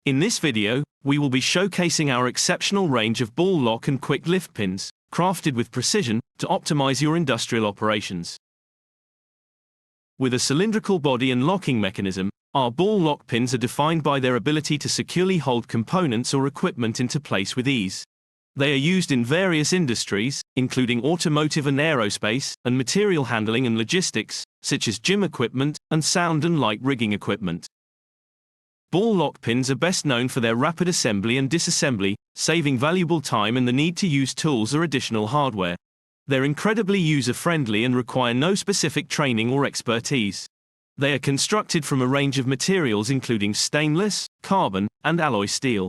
In this video, we will be showcasing our exceptional range of ball lock and quick lift pins, crafted with precision to optimize your industrial operations. With a cylindrical body and locking mechanism, our ball lock pins are defined by their ability to securely hold components or equipment into place with ease. They are used in various industries, including automotive and aerospace, and material handling and logistics, such as gym equipment and sound and light rigging equipment. Ball lock pins are best known for their rapid assembly and disassembly, saving valuable time and the need to use tools or additional hardware. They're incredibly user-friendly and require no specific training or expertise. They are constructed from a range of materials including stainless, carbon, and alloy steel.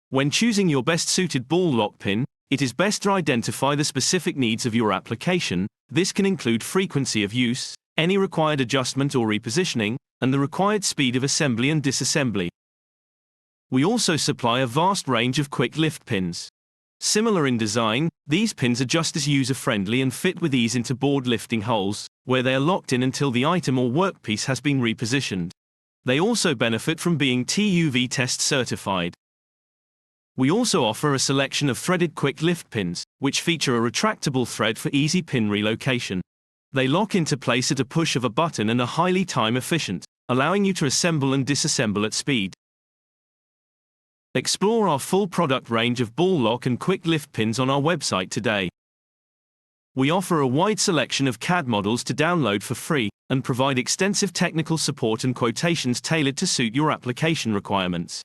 When choosing your best-suited ball lock pin, it is best to identify the specific needs of your application. This can include frequency of use, any required adjustment or repositioning, and the required speed of assembly and disassembly. We also supply a vast range of quick lift pins. Similar in design, these pins are just as user-friendly and fit with ease into board lifting holes, where they are locked in until the item or workpiece has been repositioned. They also benefit from being TÜV test certified. We also offer a selection of threaded quick lift pins, which feature a retractable thread for easy pin relocation. They lock into place at a push of a button and are highly time efficient, allowing you to assemble and disassemble at speed. Explore our full product range of ball lock and quick lift pins on our website today. We offer a wide selection of CAD models to download for free, and provide extensive technical support and quotations tailored to suit your application requirements.